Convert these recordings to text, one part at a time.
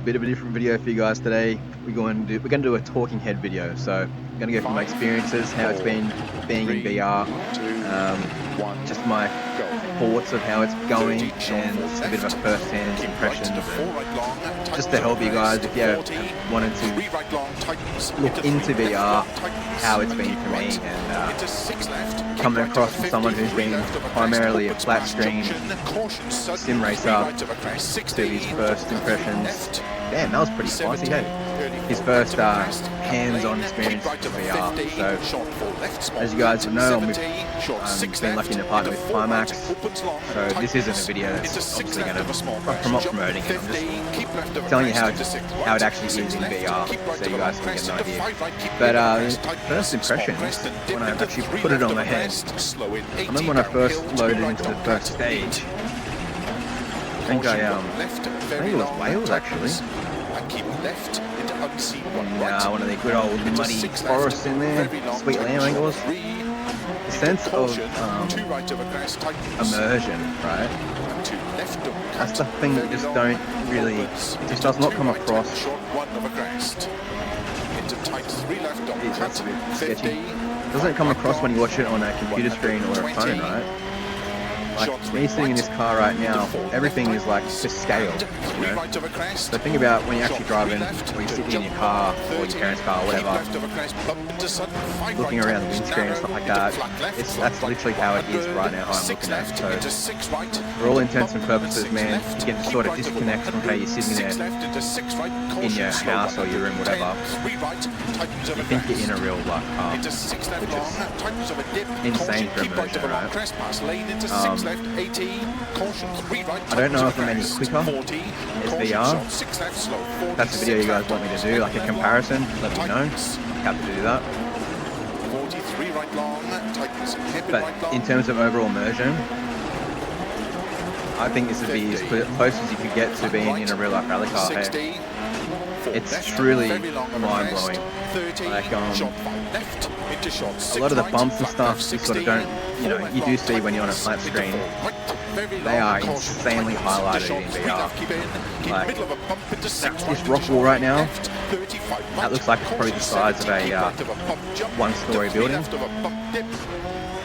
Bit of a different video for you guys today. We're going to do a talking head video. So I'm going to go through my experiences, how it's been being in VR, just my thoughts of how it's going, and just a bit of a first-hand impression, just to help you guys if you wanted to look into VR, how it's been for me, and coming across from someone who's been primarily a flat screen sim racer to his first impressions. Damn, that was pretty spicy, hey? His first hands-on experience with VR. So, as you guys know, I've been lucky to partner with Pimax. So this isn't a video that's obviously going to, I'm not promoting it, I'm just telling you how it actually is in VR, so you guys can get an idea. But first impressions, when I actually put it on my head, I remember when I first loaded into the first stage, I think it was Wales actually. One of the good old muddy forests in there, sweet lamb angles. The sense of immersion, right? That's the thing that just don't really, it just does not come across. It's a bit sketchy. It doesn't come across when you watch it on a computer screen or a phone, right? Like me sitting in this car right now, everything is like to scale, you know? So think about when you're actually driving, or you're sitting in your car, or your parents' car, or whatever, looking around the windscreen and stuff like that. That's literally how it is right now, how I'm looking at it. So, for all intents and purposes, man, you can sort of disconnect from how you're sitting there in your house or your room, whatever. You think you're in a real car, which is insane for immersion, right? I don't know if I'm any quicker as VR. That's the video you guys want me to do, like a comparison. Let me know. Happy to do that. But in terms of overall immersion, I think this would be as close as you could get to being in a real life rally car. Hey, it's truly mind-blowing. Like, a lot of the bumps and stuff you sort of don't, you do see when you're on a flat screen. They are insanely highlighted in VR. Like, this rock wall right now, that looks like it's probably the size of a one-story building.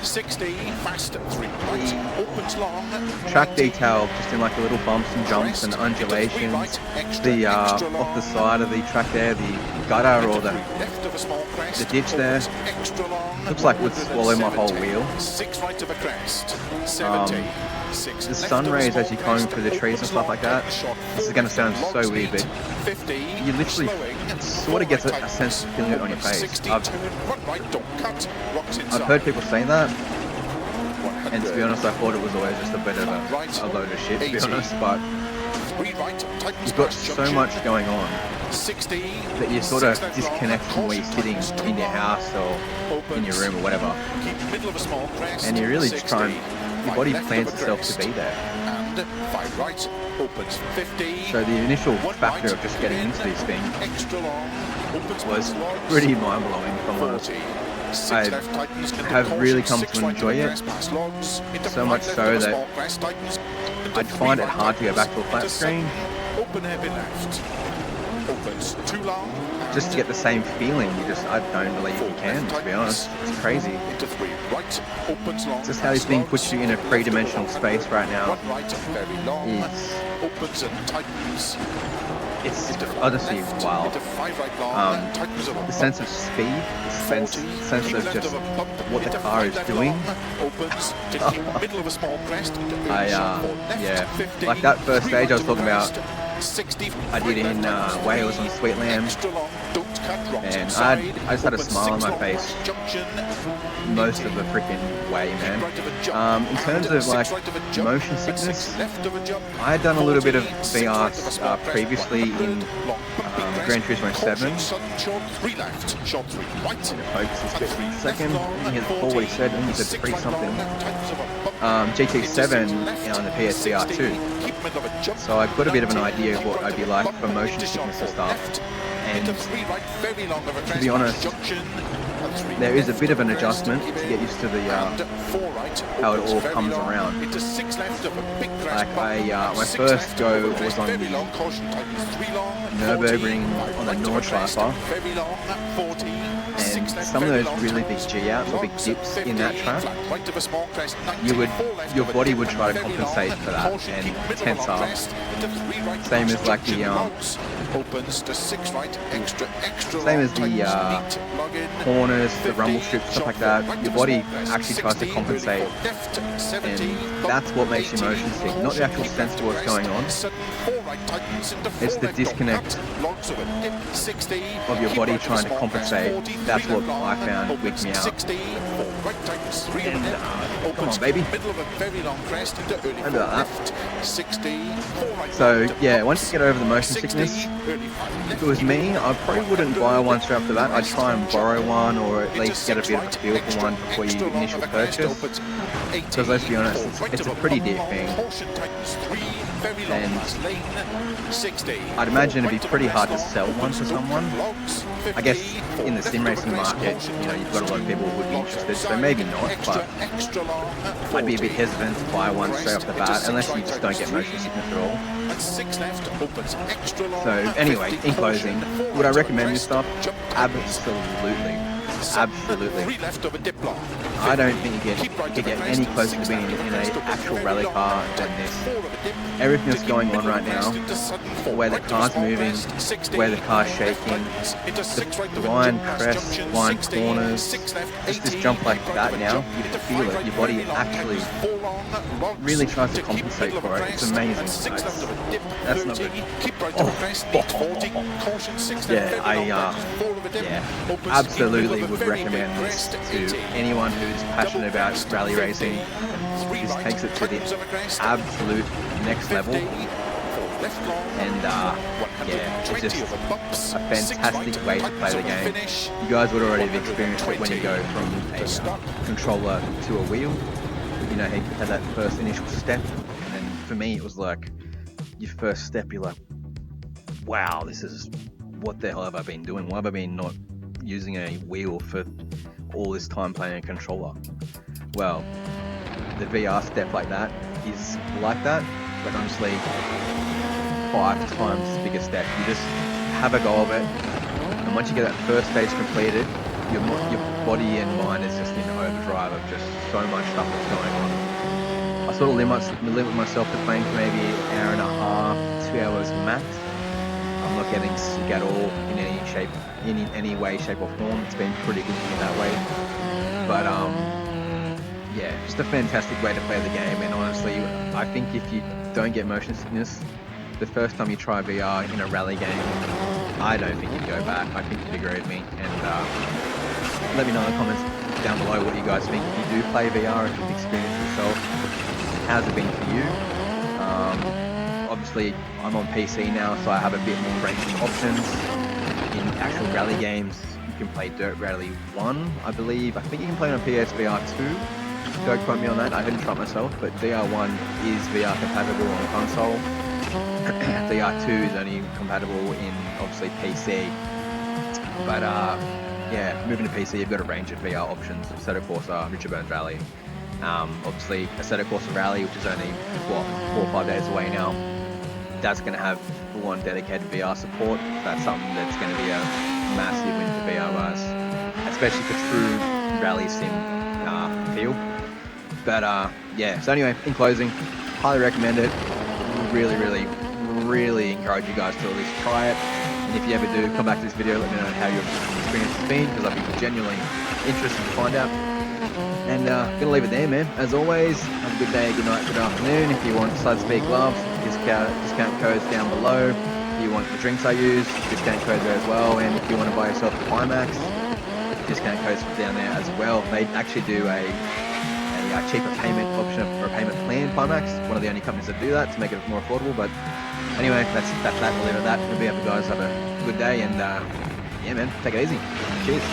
60, fast, 3 right, opens long. Track detail, just in like the little bumps and jumps and undulations. The off the side of the track there, the gutter or the ditch there, looks like it would swallow my whole wheel. The sun rays as you comb through the trees and stuff like that. This is going to sound so weird, but you literally sort of get a sense of feeling it on your face. I've heard people say that, and to be honest, I thought it was always just a bit of a load of shit, to be honest, but you've got so much going on that you sort of disconnect from where you're sitting in your house or in your room or whatever, and you really just try and, your body plans itself to be there. So the initial factor of just getting into this thing was pretty mind-blowing, if I'm honest. I have really come to enjoy it, so much so that I'd find it hard to go back to a flat screen just to get the same feeling. I don't believe you can, to be honest. It's crazy. It's just how this thing puts you in a three-dimensional space right now. It's honestly wild. The sense of speed, the sense of just what the car is doing. Yeah, like that first stage I was talking about, I did in Wales on Sweet Lamb, and I just had a smile on my face most of the freaking way, man. In terms of like motion sickness, I had done a little bit of VR previously in Gran Turismo 7. Focus this bit for a second. I think it's what he said. I think he said 3 something. GT7 on the PSVR 2. So I've got a bit of an idea of what I'd be like for motion sickness and stuff. And to be honest, there is a bit of an adjustment to get used to the how it all comes around. Like my first go was on the Nürburgring on the Nordschleifer, and some of those really big G outs or big dips in that track, your body would try to compensate for that and tense up. Same as like the corners, the rumble strips, stuff like that. Your body actually tries to compensate, and that's what makes you motion sick, not the actual sense of what's going on. It's the disconnect of your body trying to compensate. That's what I found wigged me out. And, come on, baby. Remember that. So yeah, once you get over the motion sickness, if it was me, I probably wouldn't buy one straight off the bat. I'd try and borrow one, or at least get a bit of a feel for one before you initial purchase. Because let's be honest, it's a pretty dear thing. And I'd imagine it'd be pretty hard to sell one to someone. I guess in the sim racing market, you know, you've got a lot of people who would be interested, so maybe not, but I'd be a bit hesitant to buy one straight off the bat, unless you just don't get motion sickness at all. So anyway, in closing, would I recommend this stuff? Absolutely. Absolutely. I don't think you get any closer to being in an actual rally car than this. Everything that's going on right now, the way the car's moving, the way the car's shaking, the line crest, line corners, just this jump like that now, you feel it. Your body actually really tries to compensate for it. It's amazing. That's not good. Yeah, absolutely would recommend this to anyone who's passionate about rally racing. This takes it to the absolute next level, and yeah, it's just a fantastic way to play the game. You guys would already have experienced it when you go from a controller to a wheel. You know, you had that first initial step, and for me it was like, your first step, you're like, wow, this is, what the hell have I been doing? Why have I been not using a wheel for all this time playing a controller? Well, the VR step like that is like that, but honestly 5 times bigger step. You just have a go of it, and once you get that first stage completed, your body and mind is just in overdrive of just so much stuff that's going on. I sort of limit myself to playing for maybe an hour and a half, 2 hours max. I'm not getting sick at all in any shape, in any way, shape or form. It's been pretty good for me that way. But yeah, just a fantastic way to play the game. And honestly, I think if you don't get motion sickness, the first time you try VR in a rally game, I don't think you'd go back. I think you'd agree with me. And let me know in the comments down below what you guys think. If you do play VR, if you've experienced it yourself, how's it been for you? Obviously, I'm on PC now, so I have a bit more range of options. In actual rally games, you can play Dirt Rally 1, I believe. I think you can play it on PSVR 2. Don't quote me on that, I didn't try it myself, but VR1 is VR compatible on console. VR2 is only compatible in, obviously, PC. But yeah, moving to PC, you've got a range of VR options. Assetto Corsa, Richard Burns Rally. Obviously, Assetto Corsa Rally, which is only, what, 4 or 5 days away now. That's going to have full-on dedicated VR support. That's something that's going to be a massive win for VR guys, especially for true rally sim feel. But yeah, so anyway, in closing, highly recommend it. Really encourage you guys to at least try it. And if you ever do, come back to this video, let me know how your experience has been, because I'd be genuinely interested to find out. And gonna leave it there, man. As always, have a good day, good night, good afternoon. If you want Sudspeak gloves, discount codes down below. If you want the drinks I use, discount codes there as well. And if you want to buy yourself a Pimax, discount codes down there as well. They actually do a cheaper payment option or a payment plan. Pimax, one of the only companies that do that to make it more affordable. But anyway, that's that. We'll leave it at that. Hope you guys have a good day, and yeah, man, take it easy. Cheers.